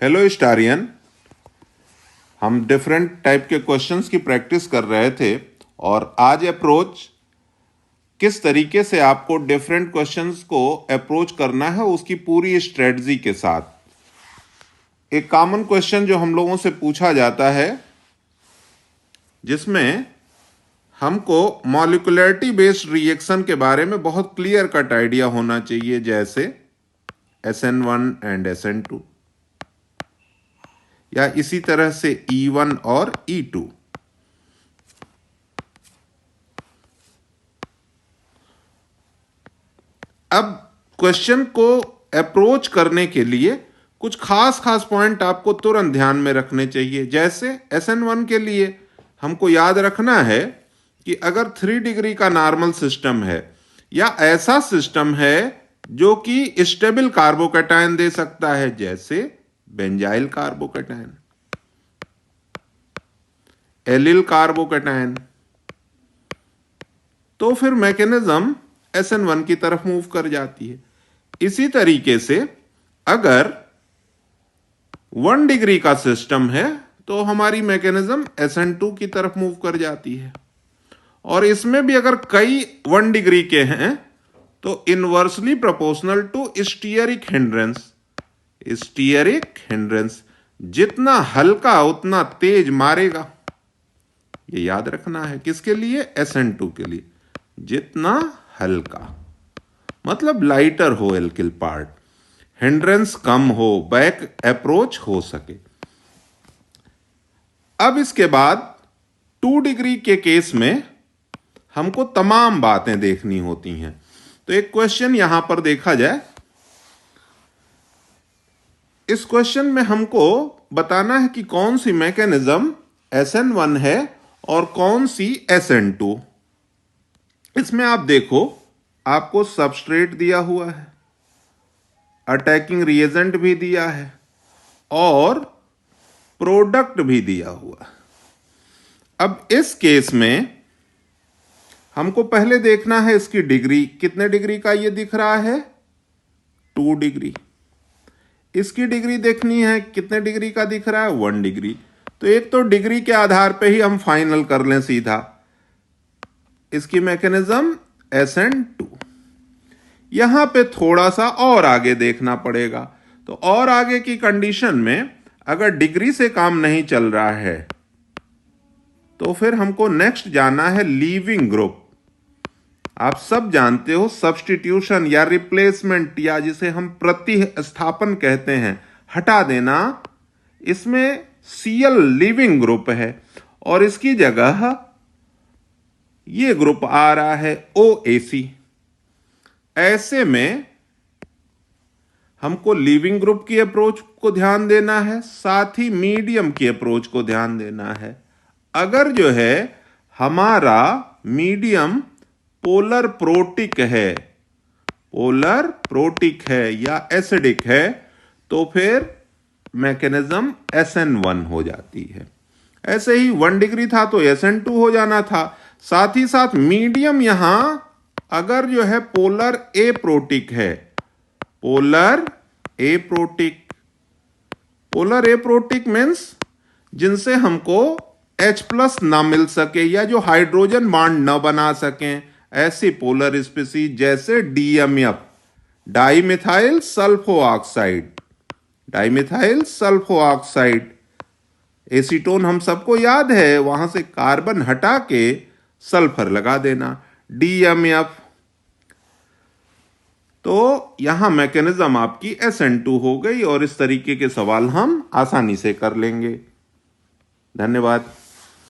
Hello स्टारियन। हम different type के questions की प्रैक्टिस कर रहे थे और आज अप्रोच किस तरीके से आपको डिफरेंट क्वेश्चंस को अप्रोच करना है उसकी पूरी स्ट्रेटजी के साथ। एक कॉमन क्वेश्चन जो हम लोगों से पूछा जाता है जिसमें हमको मॉलिक्युलरिटी बेस्ड रिएक्शन के बारे में बहुत क्लियर कट आइडिया होना चाहिए, जैसे SN1 एंड SN2 या इसी तरह से E1 और E2। अब क्वेश्चन को अप्रोच करने के लिए कुछ खास पॉइंट आपको तुरंत ध्यान में रखने चाहिए। जैसे SN1 के लिए हमको याद रखना है कि अगर 3 डिग्री का नॉर्मल सिस्टम है या ऐसा सिस्टम है जो कि स्टेबल कार्बोकैटायन दे सकता है, जैसे बेंजाइल कार्बोकैटायन, एलिल कार्बोकैटायन, तो फिर मैकेनिज्म SN1 की तरफ मूव कर जाती है। इसी तरीके से अगर 1 डिग्री का सिस्टम है तो हमारी मैकेनिज्म SN2 की तरफ मूव कर जाती है। और इसमें भी अगर कई 1 डिग्री के हैं तो inversely proportional to steric hindrance. Steric hindrance जितना हल्का उतना तेज मारेगा, ये याद रखना है। किसके लिए? SN2 के लिए। जितना हल्का मतलब लाइटर हो एल्किल पार्ट, हिंड्रेंस कम हो, बैक अप्रोच हो सके। अब इसके बाद 2 डिग्री के केस में हमको तमाम बातें देखनी होती हैं। तो एक क्वेश्चन यहां पर देखा जाए। इस क्वेश्चन में हमको बताना है कि कौन सी मैकेनिज्म SN1 है और कौन सी SN2। इसमें आप देखो, आपको सबस्ट्रेट दिया हुआ है, अटैकिंग रिएजेंट भी दिया है और प्रोडक्ट भी दिया हुआ है। अब इस केस में हमको पहले देखना है इसकी डिग्री। कितने डिग्री का ये दिख रहा है? 2 डिग्री। इसकी डिग्री देखनी है, कितने डिग्री का दिख रहा है? 1 डिग्री। तो एक तो डिग्री के आधार पे ही हम फाइनल कर लें सीधा। इसकी मैकेनिज्म SN2। यहां पे थोड़ा सा और आगे देखना पड़ेगा। तो और आगे की कंडीशन में अगर डिग्री से काम नहीं चल रहा है तो फिर हमको नेक्स्ट जाना है लीविंग ग्रुप। आप सब जानते हो सब्स्टिट्यूशन या रिप्लेसमेंट या जिसे हम प्रतिस्थापन कहते हैं, हटा देना। इसमें Cl लीविंग ग्रुप है और इसकी जगह ये ग्रुप आ रहा है OAC। ऐसे में हमको लीविंग ग्रुप की अप्रोच को ध्यान देना है, साथ ही मीडियम की अप्रोच को ध्यान देना है। अगर जो है हमारा मीडियम पोलर प्रोटिक है या एसिडिक है तो फिर मैकेनिज्म SN1 हो जाती है। ऐसे ही 1 डिग्री था तो SN2 हो जाना था। साथ ही साथ मीडियम यहां अगर जो है पोलर एप्रोटिक है, पोलर एप्रोटिक मीन्स जिनसे हमको H+ ना मिल सके या जो हाइड्रोजन बॉन्ड न बना सकें, ऐसी पोलर स्पीसीज जैसे DMF, dimethyl sulpho oxide. Acetone हम सबको याद है, वहां से कार्बन हटा के सल्फर लगा देना, DMF। तो यहां मैकेनिज्म आपकी SN2 हो गई और इस तरीके के सवाल हम आसानी से कर लेंगे। धन्यवाद।